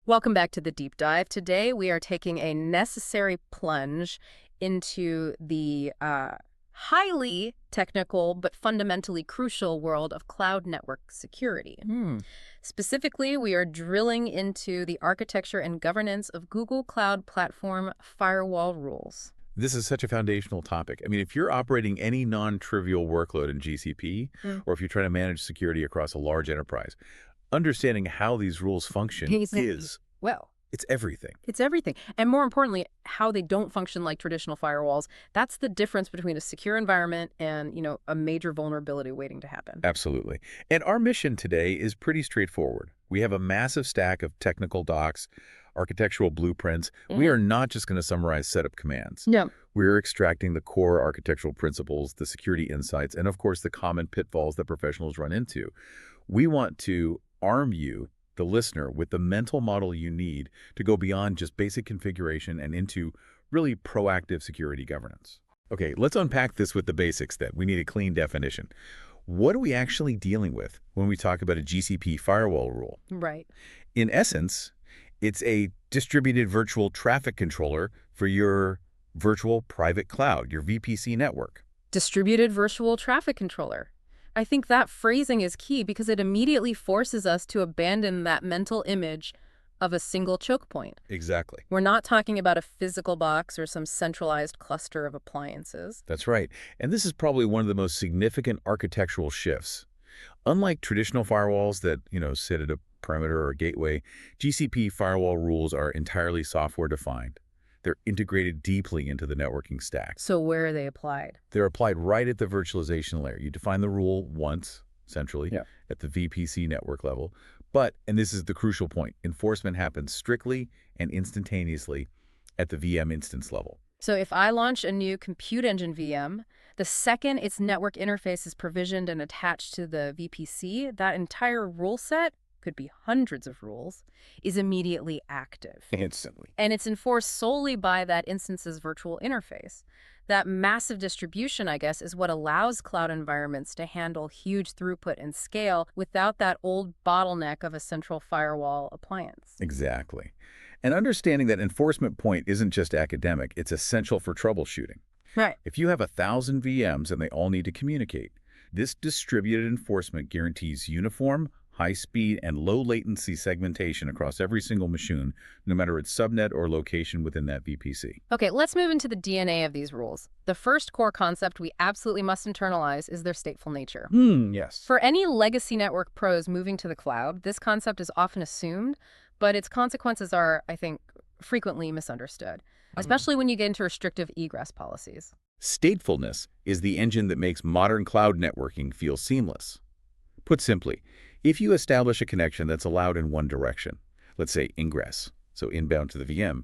Welcome back to the deep dive. Today we are taking a necessary plunge into the highly technical but fundamentally crucial world of cloud network security. Specifically, we are drilling into the architecture and governance of Google Cloud Platform firewall rules. This is such a foundational topic. I mean, if you're operating any non-trivial workload in GCP, or if you're trying to manage security across a large enterprise, understanding how these rules function Well, it's everything. it's everything. And more importantly, how they don't function like traditional firewalls. That's the difference between a secure environment and, a major vulnerability waiting to happen. Absolutely. And our mission today is pretty straightforward. We have a massive stack of technical docs, architectural blueprints. We are not just going to summarize setup commands. No. We're extracting the core architectural principles, the security insights, and of course the common pitfalls that professionals run into. We want to arm you, the listener, with the mental model you need to go beyond just basic configuration and into really proactive security governance. Okay, let's unpack this with the basics then. We need a clean definition. What are we actually dealing with when we talk about a GCP firewall rule? Right. In essence, it's a distributed virtual traffic controller for your virtual private cloud, your VPC network. Distributed virtual traffic controller. I think that phrasing is key because it immediately forces us to abandon that mental image of a single choke point. Exactly. We're not talking about a physical box or some centralized cluster of appliances. That's right. And this is probably one of the most significant architectural shifts. Unlike traditional firewalls that, sit at a perimeter or a gateway, GCP firewall rules are entirely software-defined. They're integrated deeply into the networking stack. So where are they applied? They're applied right at the virtualization layer. You define the rule once, centrally, at the VPC network level. But, and this is the crucial point, enforcement happens strictly and instantaneously at the VM instance level. So if I launch a new compute engine VM, the second its network interface is provisioned and attached to the VPC, that entire rule set, could be hundreds of rules, is immediately active. Instantly. And it's enforced solely by that instance's virtual interface. That massive distribution, I guess, is what allows cloud environments to handle huge throughput and scale without that old bottleneck of a central firewall appliance. Exactly. And understanding that enforcement point isn't just academic, it's essential for troubleshooting. Right. If you have 1,000 VMs and they all need to communicate, this distributed enforcement guarantees uniform, high-speed, and low-latency segmentation across every single machine, no matter its subnet or location within that VPC. Okay, let's move into the DNA of these rules. The first core concept we absolutely must internalize is their stateful nature. Yes. For any legacy network pros moving to the cloud, this concept is often assumed, but its consequences are, I think, frequently misunderstood, especially when you get into restrictive egress policies. Statefulness is the engine that makes modern cloud networking feel seamless. Put simply, if you establish a connection that's allowed in one direction, let's say ingress, so inbound to the VM,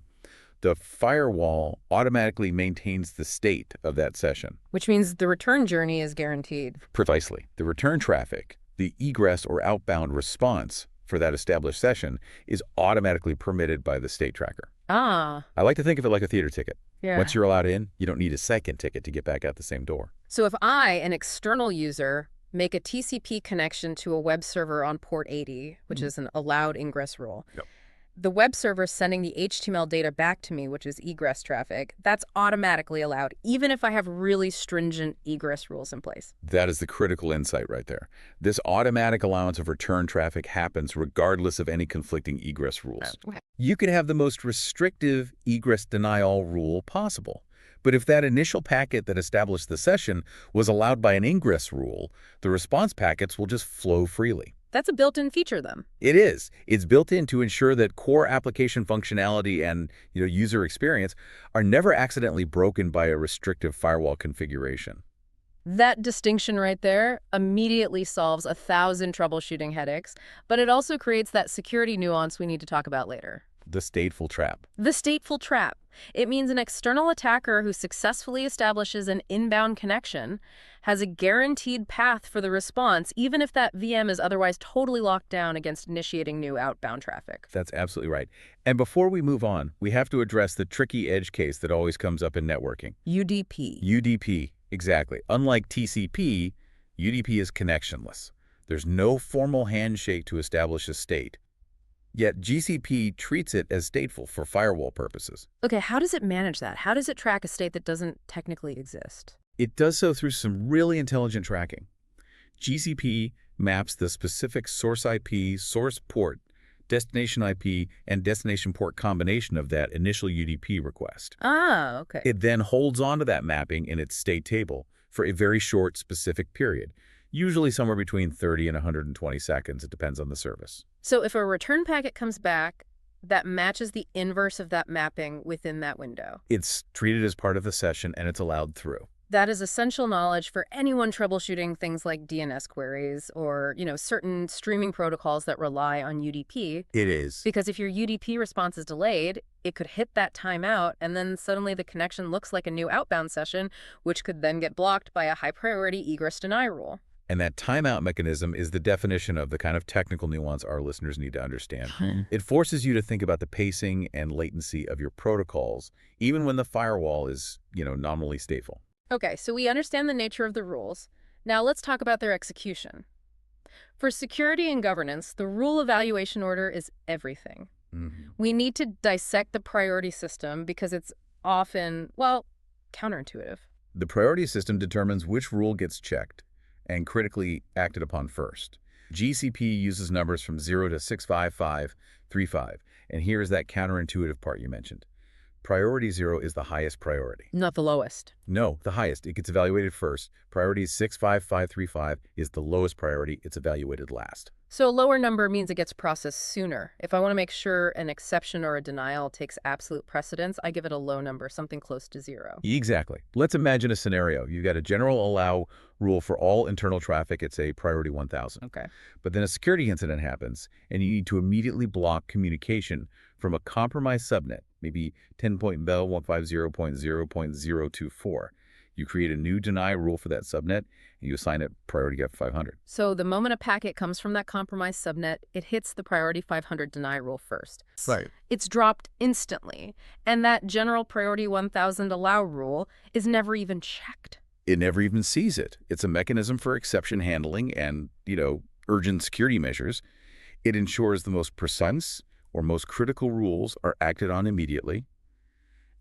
the firewall automatically maintains the state of that session. Which means the return journey is guaranteed. Precisely. The return traffic, the egress or outbound response for that established session is automatically permitted by the state tracker. Ah. I like to think of it like a theater ticket. Yeah. Once you're allowed in, you don't need a second ticket to get back out the same door. So if I, an external user, make a TCP connection to a web server on port 80, which is an allowed ingress rule. The web server sending the HTML data back to me, which is egress traffic, that's automatically allowed, even if I have really stringent egress rules in place. That is the critical insight right there. This automatic allowance of return traffic happens regardless of any conflicting egress rules. You could have the most restrictive egress denial rule possible. But if that initial packet that established the session was allowed by an ingress rule, the response packets will just flow freely. That's a built-in feature, then. It is. It's built in to ensure that core application functionality and user experience are never accidentally broken by a restrictive firewall configuration. That distinction right there immediately solves 1,000 troubleshooting headaches, but it also creates that security nuance we need to talk about later. The stateful trap. The stateful trap. It means an external attacker who successfully establishes an inbound connection has a guaranteed path for the response, even if that VM is otherwise totally locked down against initiating new outbound traffic. That's absolutely right. And before we move on, we have to address the tricky edge case that always comes up in networking. UDP. UDP, exactly. Unlike TCP, UDP is connectionless. There's no formal handshake to establish a state. Yet GCP treats it as stateful for firewall purposes. Okay, how does it manage that? How does it track a state that doesn't technically exist? It does so through some really intelligent tracking. GCP maps the specific source IP, source port, destination IP, and destination port combination of that initial UDP request. Ah, okay. It then holds onto that mapping in its state table for a very short specific period, usually somewhere between 30 and 120 seconds. It depends on the service. So if a return packet comes back that matches the inverse of that mapping within that window, It's treated as part of the session and it's allowed through. that is essential knowledge for anyone troubleshooting things like DNS queries or, certain streaming protocols that rely on UDP. It is. Because if your UDP response is delayed, it could hit that timeout, and then suddenly the connection looks like a new outbound session, which could then get blocked by a high-priority egress deny rule. And that timeout mechanism is the definition of the kind of technical nuance our listeners need to understand. It forces you to think about the pacing and latency of your protocols, even when the firewall is, nominally stateful. Okay, so we understand the nature of the rules. Now let's talk about their execution. For security and governance, the rule evaluation order is everything. We need to dissect the priority system because it's often, counterintuitive. The priority system determines which rule gets checked and critically acted upon first. GCP uses numbers from 0 to 65535, and here is that counterintuitive part you mentioned. Priority 0 is the highest priority. Not the lowest. No, the highest. It gets evaluated first. Priority 65535 is the lowest priority. It's evaluated last. So a lower number means it gets processed sooner. If I want to make sure an exception or a denial takes absolute precedence, I give it a low number, something close to 0. Exactly. Let's imagine a scenario. You've got a general allow rule for all internal traffic. It's a priority 1000. Okay. But then a security incident happens, and you need to immediately block communication from a compromised subnet, maybe 10.bell150.0.0.024. You create a new deny rule for that subnet, and you assign it priority F500. So the moment a packet comes from that compromised subnet, it hits the priority 500 deny rule first. Right. It's dropped instantly, and that general priority 1000 allow rule is never even checked. It never even sees it. It's a mechanism for exception handling and, urgent security measures. It ensures the most precise or most critical rules are acted on immediately,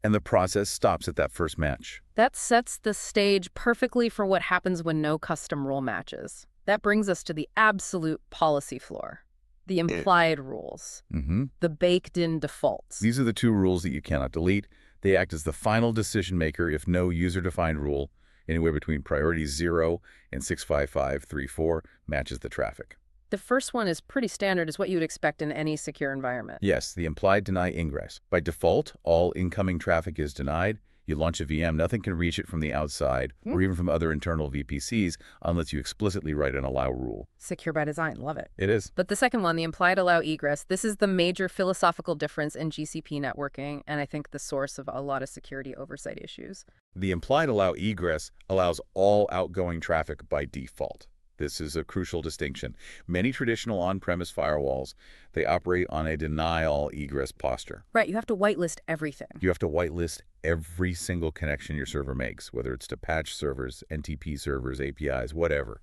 and the process stops at that first match. That sets the stage perfectly for what happens when no custom rule matches. That brings us to the absolute policy floor, the implied rules, the baked-in defaults. These are the two rules that you cannot delete. They act as the final decision maker if no user-defined rule, anywhere between priority 0 and 65534, matches the traffic. The first one is pretty standard, is what you would expect in any secure environment. Yes, the implied deny ingress. By default, all incoming traffic is denied. You launch a VM, nothing can reach it from the outside or even from other internal VPCs unless you explicitly write an allow rule. Secure by design, love it. It is. But the second one, the implied allow egress, this is the major philosophical difference in GCP networking, and I think the source of a lot of security oversight issues. The implied allow egress allows all outgoing traffic by default. This is a crucial distinction. Many traditional on-premise firewalls, they operate on a deny-all egress posture. Right, you have to whitelist everything. You have to whitelist every single connection your server makes, whether it's to patch servers, NTP servers, APIs, whatever.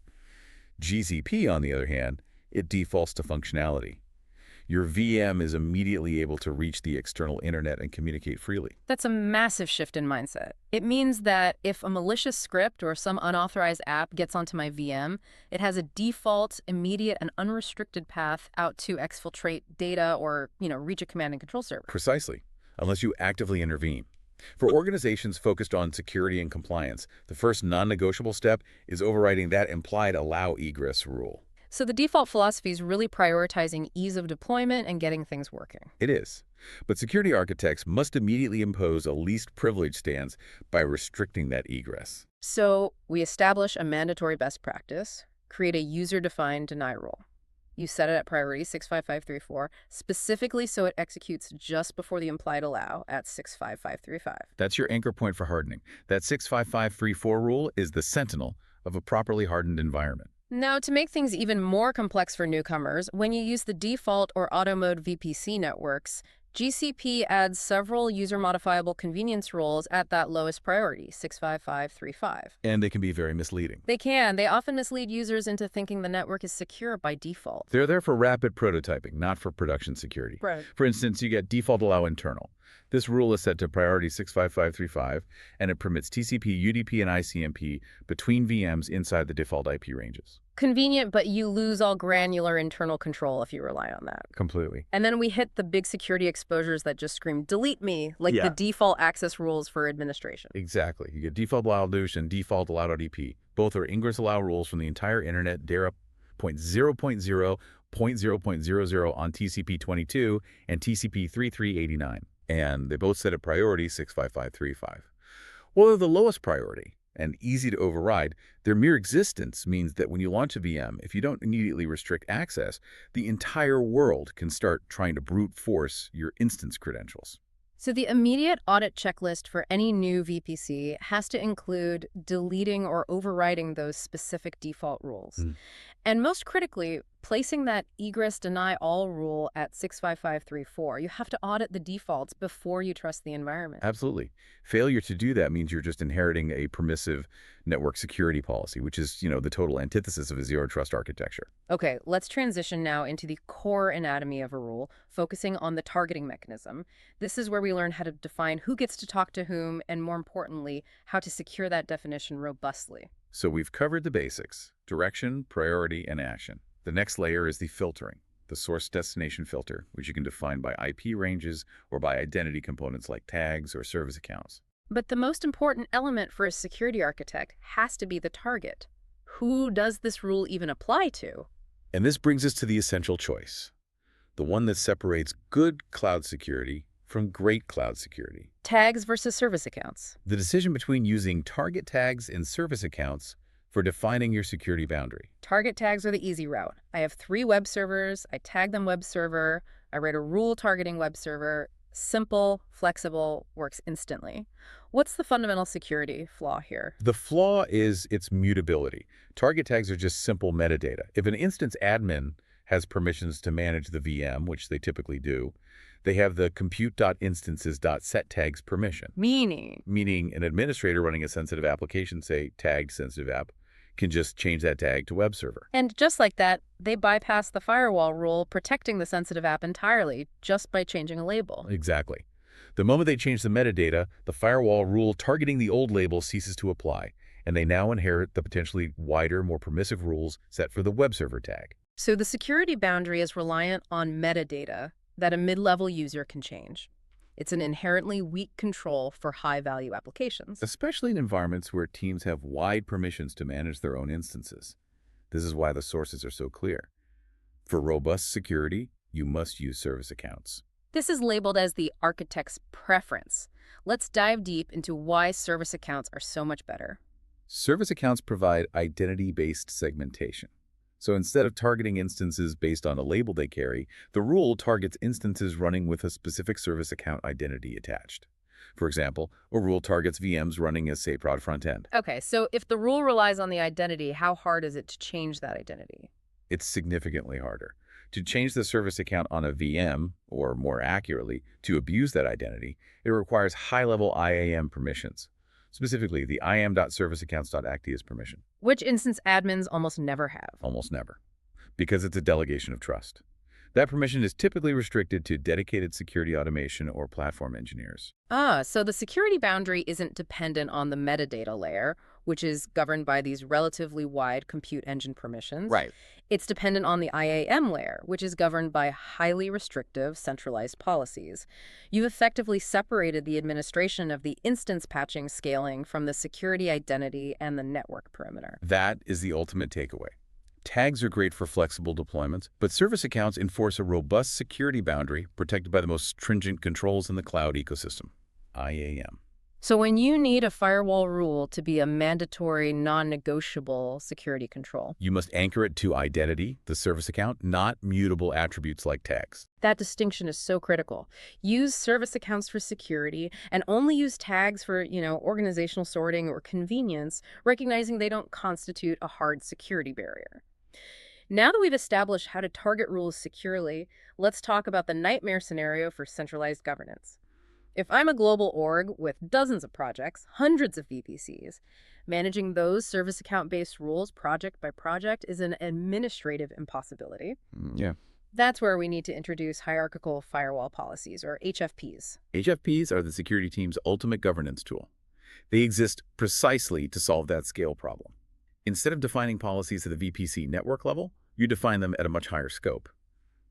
GCP, on the other hand, it defaults to functionality. Your VM is immediately able to reach the external internet and communicate freely. That's a massive shift in mindset. It means that if a malicious script or some unauthorized app gets onto my VM, it has a default, immediate, and unrestricted path out to exfiltrate data or, reach a command and control server. Precisely, unless you actively intervene. For organizations focused on security and compliance, the first non-negotiable step is overriding that implied allow egress rule. So the default philosophy is really prioritizing ease of deployment and getting things working. It is. But security architects must immediately impose a least privilege stance by restricting that egress. So we establish a mandatory best practice, create a user-defined deny rule. You set it at priority 65534, specifically so it executes just before the implied allow at 65535. That's your anchor point for hardening. That 65534 rule is the sentinel of a properly hardened environment. Now, to make things even more complex for newcomers, when you use the default or auto mode VPC networks, GCP adds several user-modifiable convenience roles at that lowest priority, 65535. And they can be very misleading. They can. They often mislead users into thinking the network is secure by default. They're there for rapid prototyping, not for production security. Right. For instance, you get default allow internal. This rule is set to priority 65535, and it permits TCP, UDP, and ICMP between VMs inside the default IP ranges. Convenient, but you lose all granular internal control if you rely on that. Completely. And then we hit the big security exposures that just scream, delete me, like Yeah. the default access rules for administration. Exactly. You get default allow and default allow.ep. Both are ingress allow rules from the entire internet, DARA 0.0.0.0.00 on TCP 22 and TCP 3389. And they both set a priority 65535. Well, they're the lowest priority and easy to override. Their mere existence means that when you launch a VM, if you don't immediately restrict access, the entire world can start trying to brute force your instance credentials. So the immediate audit checklist for any new VPC has to include deleting or overriding those specific default rules. And most critically, placing that egress deny all rule at 65534. You have to audit the defaults before you trust the environment. Absolutely. Failure to do that means you're just inheriting a permissive network security policy, which is, the total antithesis of a zero trust architecture. Okay, let's transition now into the core anatomy of a rule, focusing on the targeting mechanism. This is where we learn how to define who gets to talk to whom, and more importantly, how to secure that definition robustly. So we've covered the basics: direction, priority, and action. The next layer is the filtering, the source destination filter, which you can define by IP ranges or by identity components like tags or service accounts. But the most important element for a security architect has to be the target. Who does this rule even apply to? And this brings us to the essential choice, the one that separates good cloud security from great cloud security. Tags versus service accounts. The decision between using target tags and service accounts for defining your security boundary. Target tags are the easy route. I have 3 web servers. I tag them web server. I write a rule targeting web server. Simple, flexible, works instantly. What's the fundamental security flaw here? The flaw is its mutability. Target tags are just simple metadata. If an instance admin has permissions to manage the VM, which they typically do, they have the compute.instances.setTags permission. Meaning an administrator running a sensitive application, say tagged sensitive app, can just change that tag to web server. And just like that, they bypass the firewall rule protecting the sensitive app entirely just by changing a label. Exactly. The moment they change the metadata, the firewall rule targeting the old label ceases to apply, and they now inherit the potentially wider, more permissive rules set for the web server tag. So the security boundary is reliant on metadata that a mid-level user can change. It's an inherently weak control for high-value applications. Especially in environments where teams have wide permissions to manage their own instances. This is why the sources are so clear. For robust security, you must use service accounts. This is labeled as the architect's preference. Let's dive deep into why service accounts are so much better. Service accounts provide identity-based segmentation. So instead of targeting instances based on a label they carry, the rule targets instances running with a specific service account identity attached. For example, a rule targets VMs running as SAPROD front-end. Okay, so if the rule relies on the identity, how hard is it to change that identity? It's significantly harder. To change the service account on a VM, or more accurately, to abuse that identity, it requires high-level IAM permissions. Specifically, the iam.serviceaccounts.actias permission. Which instance admins almost never have. Almost never. Because it's a delegation of trust. That permission is typically restricted to dedicated security automation or platform engineers. So the security boundary isn't dependent on the metadata layer, which is governed by these relatively wide compute engine permissions. Right. It's dependent on the IAM layer, which is governed by highly restrictive centralized policies. You've effectively separated the administration of the instance patching scaling from the security identity and the network perimeter. That is the ultimate takeaway. Tags are great for flexible deployments, but service accounts enforce a robust security boundary protected by the most stringent controls in the cloud ecosystem, IAM. So when you need a firewall rule to be a mandatory, non-negotiable security control, you must anchor it to identity, the service account, not mutable attributes like tags. that distinction is so critical. Use service accounts for security and only use tags for, organizational sorting or convenience, recognizing they don't constitute a hard security barrier. Now that we've established how to target rules securely, let's talk about the nightmare scenario for centralized governance. If I'm a global org with dozens of projects, hundreds of VPCs, managing those service account-based rules project by project is an administrative impossibility. Yeah. That's where we need to introduce hierarchical firewall policies, or HFPs. HFPs are the security team's ultimate governance tool. They exist precisely to solve that scale problem. Instead of defining policies at the VPC network level, you define them at a much higher scope,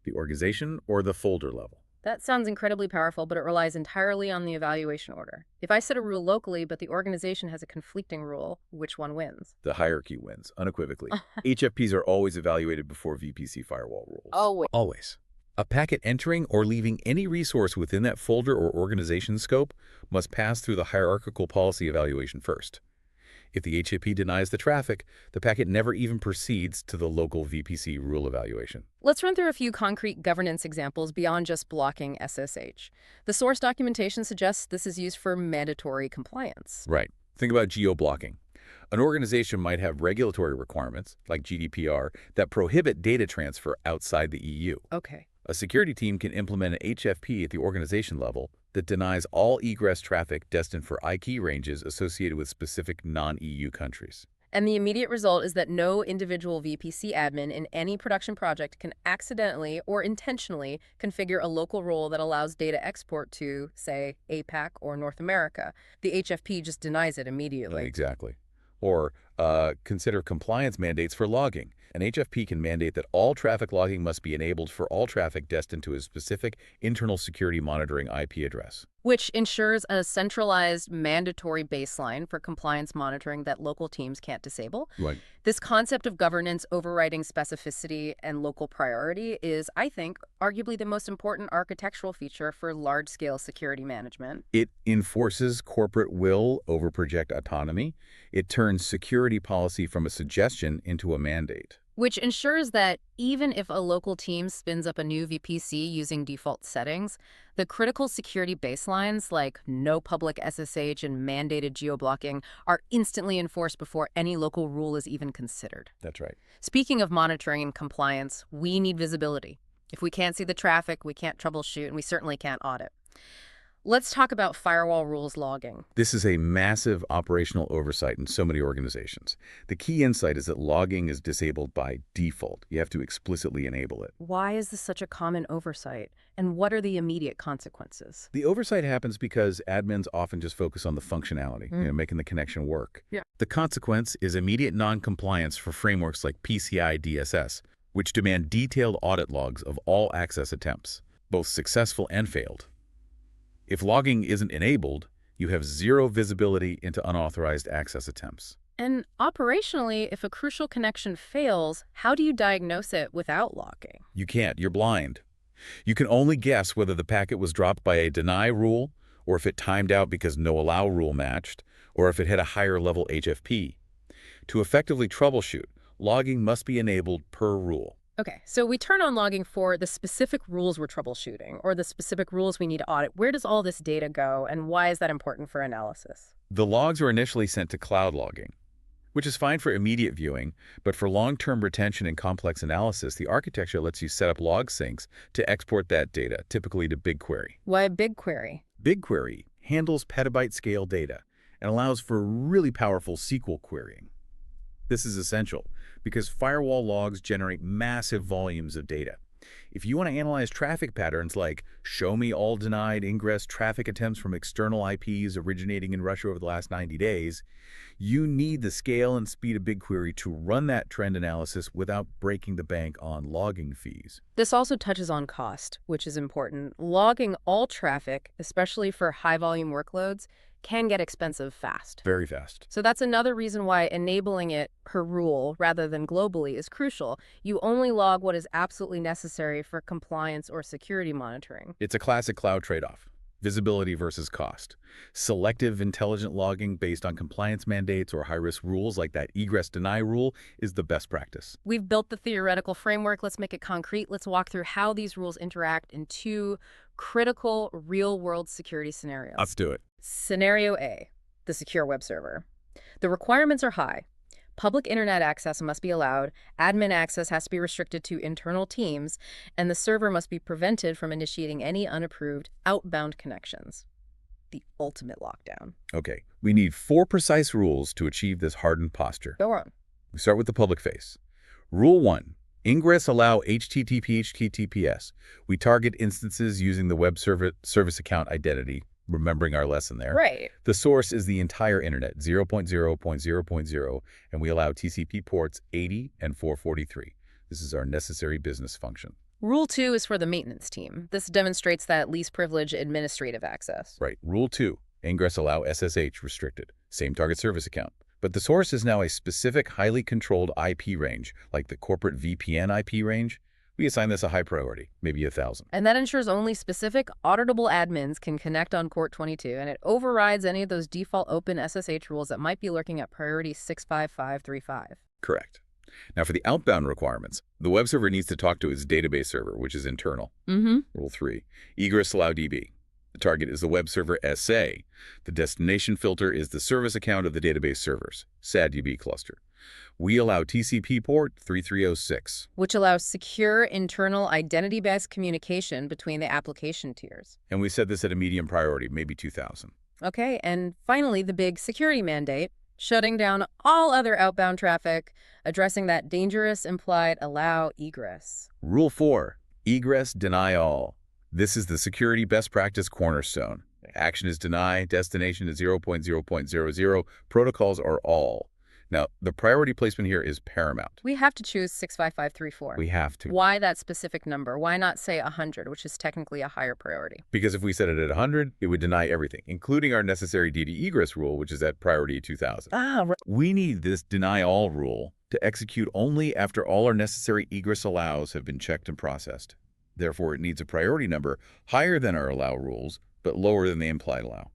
the organization or the folder level. That sounds incredibly powerful, but it relies entirely on the evaluation order. If I set a rule locally, but the organization has a conflicting rule, which one wins? The hierarchy wins, unequivocally. HFPs are always evaluated before VPC firewall rules. Always. Always. A packet entering or leaving any resource within that folder or organization scope must pass through the hierarchical policy evaluation first. If the HFP denies the traffic, the packet never even proceeds to the local VPC rule evaluation. Let's run through a few concrete governance examples beyond just blocking SSH. The source documentation suggests this is used for mandatory compliance. Right. Think about geo-blocking. An organization might have regulatory requirements, like GDPR, that prohibit data transfer outside the EU. Okay. A security team can implement an HFP at the organization level that denies all egress traffic destined for IP ranges associated with specific non-EU countries. And the immediate result is that no individual VPC admin in any production project can accidentally or intentionally configure a local role that allows data export to, say, APAC or North America. The HFP just denies it immediately. Exactly. Or consider compliance mandates for logging. An HFP can mandate that all traffic logging must be enabled for all traffic destined to a specific internal security monitoring IP address. Which ensures a centralized mandatory baseline for compliance monitoring that local teams can't disable. Right. This concept of governance overriding specificity and local priority is, I think, arguably the most important architectural feature for large-scale security management. It enforces corporate will over project autonomy. It turns security policy from a suggestion into a mandate. Which ensures that even if a local team spins up a new VPC using default settings, the critical security baselines like no public SSH and mandated geo-blocking are instantly enforced before any local rule is even considered. That's right. Speaking of monitoring and compliance, we need visibility. If we can't see the traffic, we can't troubleshoot, and we certainly can't audit. Let's talk about firewall rules logging. This is a massive operational oversight in so many organizations. The key insight is that logging is disabled by default. You have to explicitly enable it. Why is this such a common oversight? And what are the immediate consequences? The oversight happens because admins often just focus on the functionality, making the connection work. Yeah. The consequence is immediate non-compliance for frameworks like PCI DSS, which demand detailed audit logs of all access attempts, both successful and failed. If logging isn't enabled, you have zero visibility into unauthorized access attempts. And operationally, if a crucial connection fails, how do you diagnose it without logging? You can't. You're blind. You can only guess whether the packet was dropped by a deny rule, or if it timed out because no allow rule matched, or if it had a higher level HFP. To effectively troubleshoot, logging must be enabled per rule. Okay, so we turn on logging for the specific rules we're troubleshooting or the specific rules we need to audit. Where does all this data go, and why is that important for analysis? The logs are initially sent to cloud logging, which is fine for immediate viewing, but for long-term retention and complex analysis, the architecture lets you set up log syncs to export that data, typically to BigQuery. Why BigQuery? BigQuery handles petabyte-scale data and allows for really powerful SQL querying. This is essential because firewall logs generate massive volumes of data. If you want to analyze traffic patterns like show me all denied ingress traffic attempts from external IPs originating in Russia over the last 90 days, you need the scale and speed of BigQuery to run that trend analysis without breaking the bank on logging fees. This also touches on cost, which is important. Logging all traffic, especially for high-volume workloads, can get expensive fast. Very fast. So that's another reason why enabling it per rule rather than globally is crucial. You only log what is absolutely necessary for compliance or security monitoring. It's a classic cloud trade-off. Visibility versus cost. Selective intelligent logging based on compliance mandates or high-risk rules like that egress deny rule is the best practice. We've built the theoretical framework. Let's make it concrete. Let's walk through how these rules interact in two critical real-world security scenarios. Let's do it. Scenario A, the secure web server. The requirements are high. Public internet access must be allowed, admin access has to be restricted to internal teams, and the server must be prevented from initiating any unapproved outbound connections. The ultimate lockdown. Okay, we need 4 precise rules to achieve this hardened posture. Go on. We start with the public face. Rule 1. Ingress allow HTTPS. We target instances using the web service account identity, remembering our lesson there. Right. The source is the entire internet, 0.0.0.0, and we allow TCP ports 80 and 443. This is our necessary business function. Rule 2 is for the maintenance team. This demonstrates that least privilege administrative access. Right. Rule 2. Ingress allow SSH restricted. Same target service account. But the source is now a specific highly controlled IP range, like the corporate VPN IP range. We assign this a high priority, maybe 1,000. And that ensures only specific auditable admins can connect on port 22, and it overrides any of those default open SSH rules that might be lurking at priority 65535. Correct. Now, for the outbound requirements, the web server needs to talk to its database server, which is internal. Rule 3. Egress allow DB. The target is the web server SA. The destination filter is the service account of the database servers, SADDB cluster. We allow TCP port 3306. Which allows secure internal identity-based communication between the application tiers. And we set this at a medium priority, maybe 2,000. Okay, and finally, the big security mandate, shutting down all other outbound traffic, addressing that dangerous implied allow egress. Rule 4. Egress deny all. This is the security best practice cornerstone. Action is deny, destination is 0.0.00, protocols are all. Now, the priority placement here is paramount. We have to choose 65534. We have to. Why that specific number? Why not say 100, which is technically a higher priority? Because if we set it at 100, it would deny everything, including our necessary DD egress rule, which is at priority 2,000. Right. We need this deny all rule to execute only after all our necessary egress allows have been checked and processed. Therefore, it needs a priority number higher than our allow rules, but lower than the implied allow.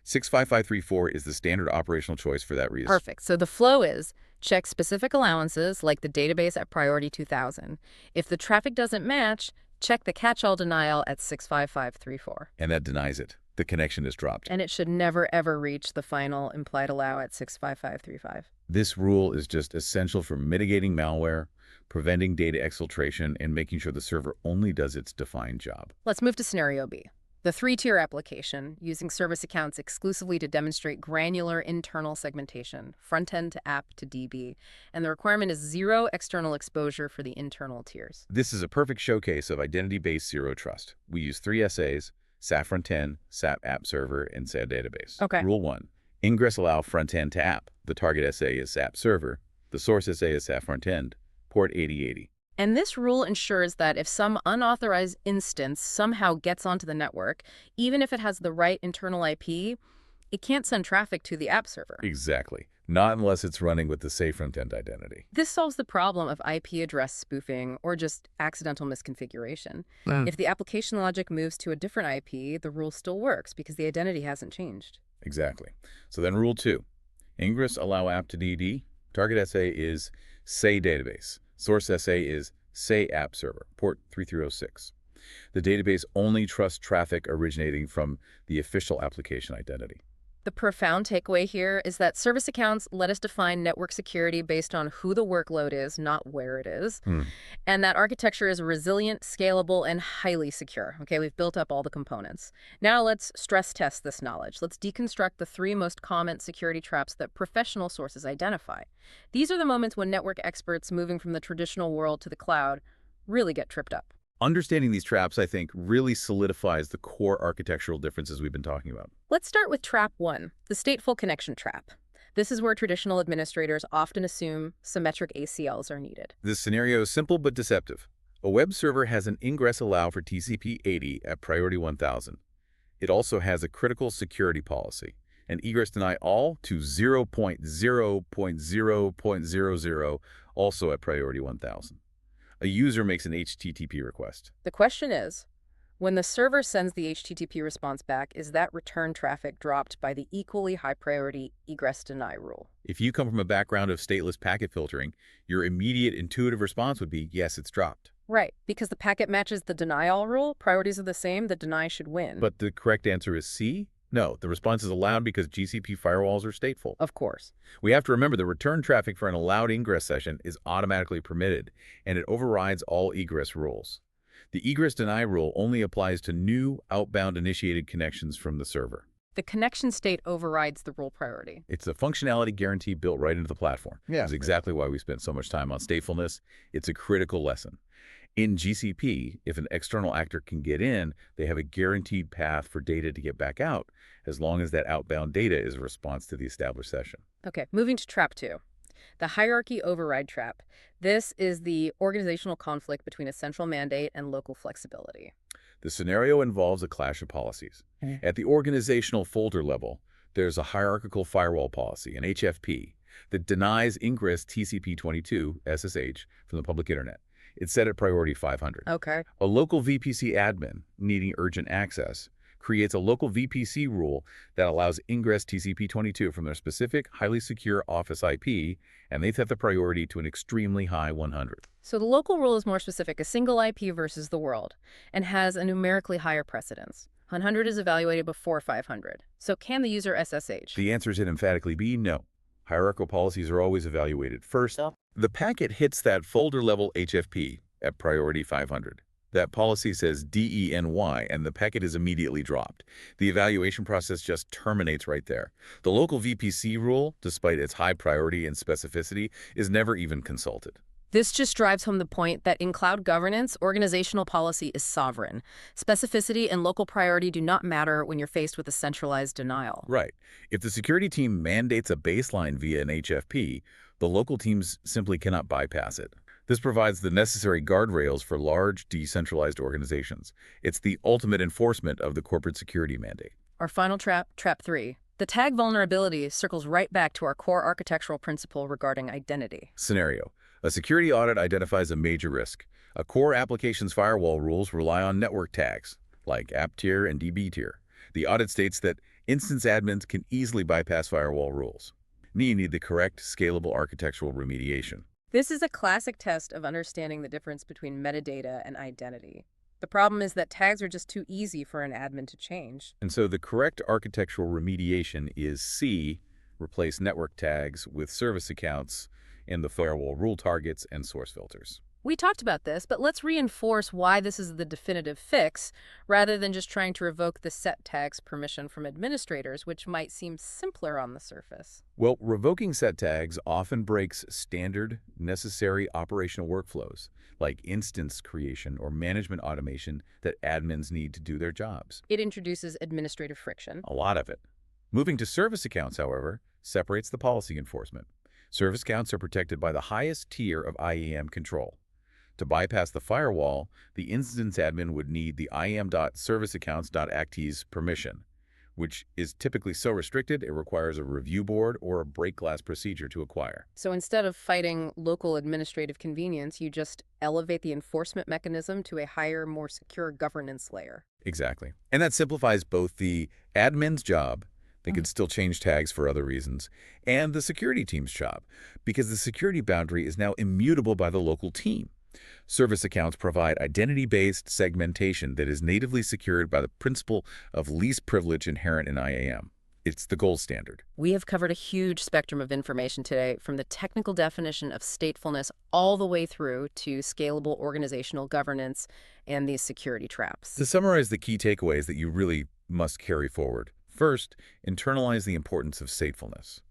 65534 is the standard operational choice for that reason. Perfect. So the flow is check specific allowances like the database at priority 2000. If the traffic doesn't match, check the catch-all denial at 65534. And that denies it. The connection is dropped. And it should never, ever reach the final implied allow at 65535. This rule is just essential for mitigating malware, preventing data exfiltration, and making sure the server only does its defined job. Let's move to scenario B. The 3-tier application, using service accounts exclusively to demonstrate granular internal segmentation, front-end to app to DB, and the requirement is 0 external exposure for the internal tiers. This is a perfect showcase of identity-based zero trust. We use 3 SAs, SAP front-end, SAP app server, and SAP database. Okay. Rule 1. Ingress allow front-end to app. The target SA is SAP server. The source SA is SAP front-end, port 8080. And this rule ensures that if some unauthorized instance somehow gets onto the network, even if it has the right internal IP, it can't send traffic to the app server. Exactly. Not unless it's running with the safe front-end identity. This solves the problem of IP address spoofing or just accidental misconfiguration. If the application logic moves to a different IP, the rule still works because the identity hasn't changed. Exactly. So then rule 2. Ingress allow app to DD. Target SA is SAY database. Source SA is SAY app server, port 3306. The database only trusts traffic originating from the official application identity. The profound takeaway here is that service accounts let us define network security based on who the workload is, not where it is. And that architecture is resilient, scalable, and highly secure. Okay, we've built up all the components. Now let's stress test this knowledge. Let's deconstruct the 3 most common security traps that professional sources identify. These are the moments when network experts moving from the traditional world to the cloud really get tripped up. Understanding these traps, I think, really solidifies the core architectural differences we've been talking about. Let's start with trap 1, the stateful connection trap. This is where traditional administrators often assume symmetric ACLs are needed. This scenario is simple but deceptive. A web server has an ingress allow for TCP 80 at priority 1000. It also has a critical security policy, an egress deny all to 0.0.0.00, also at priority 1000. A user makes an HTTP request. The question is, when the server sends the HTTP response back, is that return traffic dropped by the equally high priority egress deny rule? If you come from a background of stateless packet filtering, your immediate intuitive response would be, yes, it's dropped. Right, because the packet matches the deny all rule, priorities are the same, the deny should win. But the correct answer is C. No, the response is allowed because GCP firewalls are stateful. Of course. We have to remember the return traffic for an allowed ingress session is automatically permitted, and it overrides all egress rules. The egress deny rule only applies to new outbound initiated connections from the server. The connection state overrides the rule priority. It's a functionality guarantee built right into the platform. Yeah. That's exactly why we spent so much time on statefulness. It's a critical lesson. In GCP, if an external actor can get in, they have a guaranteed path for data to get back out, as long as that outbound data is a response to the established session. Okay, moving to trap 2. The hierarchy override trap. This is the organizational conflict between a central mandate and local flexibility. The scenario involves a clash of policies. At the organizational folder level, there's a hierarchical firewall policy, an HFP, that denies ingress TCP/22 SSH from the public internet. It's set at priority 500. Okay. A local VPC admin needing urgent access creates a local VPC rule that allows ingress TCP/22 from their specific, highly secure office IP, and they set the priority to an extremely high 100. So the local rule is more specific, a single IP versus the world, and has a numerically higher precedence. 100 is evaluated before 500. So can the user SSH? The answer is emphatically B, no. Hierarchical policies are always evaluated first. The packet hits that folder-level HFP at priority 500. That policy says DENY, and the packet is immediately dropped. The evaluation process just terminates right there. The local VPC rule, despite its high priority and specificity, is never even consulted. This just drives home the point that in cloud governance, organizational policy is sovereign. Specificity and local priority do not matter when you're faced with a centralized denial. Right. If the security team mandates a baseline via an HFP, the local teams simply cannot bypass it. This provides the necessary guardrails for large, decentralized organizations. It's the ultimate enforcement of the corporate security mandate. Our final trap, trap 3. The tag vulnerability circles right back to our core architectural principle regarding identity. Scenario. A security audit identifies a major risk. A core application's firewall rules rely on network tags, like app tier and DB tier. The audit states that instance admins can easily bypass firewall rules. You need the correct, scalable architectural remediation. This is a classic test of understanding the difference between metadata and identity. The problem is that tags are just too easy for an admin to change. And so the correct architectural remediation is C, replace network tags with service accounts in the firewall rule targets and source filters. We talked about this, but let's reinforce why this is the definitive fix, rather than just trying to revoke the set tags permission from administrators, which might seem simpler on the surface. Well, revoking set tags often breaks standard, necessary operational workflows, like instance creation or management automation that admins need to do their jobs. It introduces administrative friction. A lot of it. Moving to service accounts, however, separates the policy enforcement. Service accounts are protected by the highest tier of IAM control. To bypass the firewall, the instance admin would need the IAM.serviceaccounts.act's permission, which is typically so restricted it requires a review board or a break glass procedure to acquire. So instead of fighting local administrative convenience, you just elevate the enforcement mechanism to a higher, more secure governance layer. Exactly. And that simplifies both the admin's job, they could still change tags for other reasons, and the security team's job, because the security boundary is now immutable by the local team. Service accounts provide identity-based segmentation that is natively secured by the principle of least privilege inherent in IAM. It's the gold standard. We have covered a huge spectrum of information today, from the technical definition of statefulness all the way through to scalable organizational governance and these security traps. To summarize the key takeaways that you really must carry forward. First, internalize the importance of statefulness.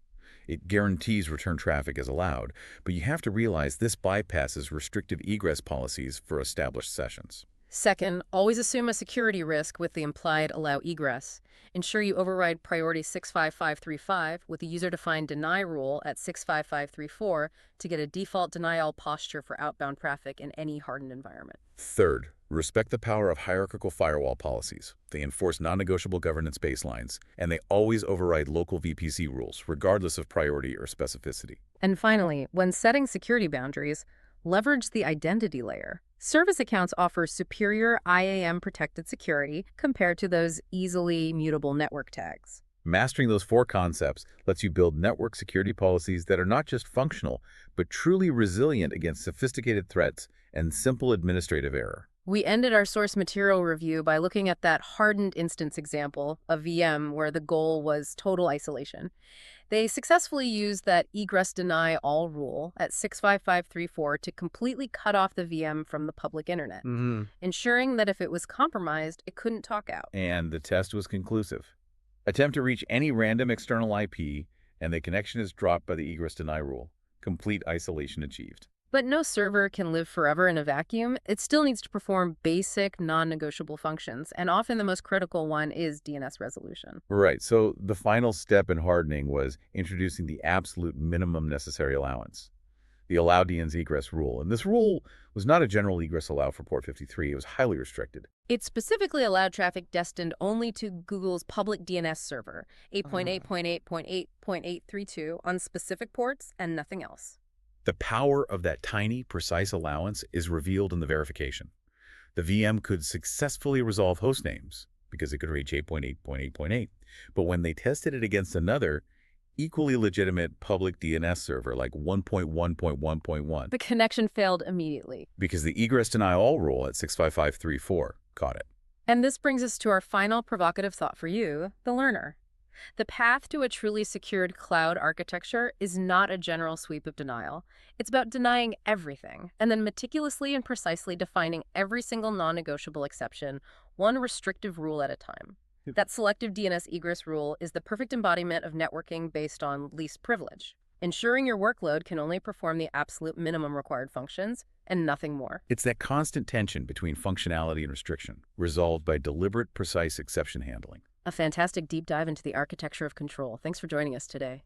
It guarantees return traffic as allowed, but you have to realize this bypasses restrictive egress policies for established sessions. Second, always assume a security risk with the implied allow egress. Ensure you override priority 65535 with a user-defined deny rule at 65534 to get a default denial posture for outbound traffic in any hardened environment. Third, respect the power of hierarchical firewall policies. They enforce non-negotiable governance baselines, and they always override local VPC rules, regardless of priority or specificity. And finally, when setting security boundaries, leverage the identity layer. Service accounts offer superior IAM-protected security compared to those easily mutable network tags. Mastering those four concepts lets you build network security policies that are not just functional, but truly resilient against sophisticated threats and simple administrative error. We ended our source material review by looking at that hardened instance example, a VM, where the goal was total isolation. They successfully used that egress deny all rule at 65534 to completely cut off the VM from the public internet, Hmm. ensuring that if it was compromised, it couldn't talk out. And the test was conclusive. Attempt to reach any random external IP, and the connection is dropped by the egress deny rule. Complete isolation achieved. But no server can live forever in a vacuum. It still needs to perform basic, non-negotiable functions, and often the most critical one is DNS resolution. Right, so the final step in hardening was introducing the absolute minimum necessary allowance, the allow DNS egress rule. And this rule was not a general egress allow for port 53. It was highly restricted. It specifically allowed traffic destined only to Google's public DNS server, 8.8.8.8.832, on specific ports and nothing else. The power of that tiny, precise allowance is revealed in the verification. The VM could successfully resolve host names because it could reach 8.8.8.8. But when they tested it against another equally legitimate public DNS server like 1.1.1.1, The connection failed immediately. because the egress deny all rule at 65534 caught it. And this brings us to our final provocative thought for you, the learner. The path to a truly secured cloud architecture is not a general sweep of denial. It's about denying everything, and then meticulously and precisely defining every single non-negotiable exception, one restrictive rule at a time. Yep. That selective DNS egress rule is the perfect embodiment of networking based on least privilege, ensuring your workload can only perform the absolute minimum required functions and nothing more. It's that constant tension between functionality and restriction, resolved by deliberate, precise exception handling. A fantastic deep dive into the architecture of control. Thanks for joining us today.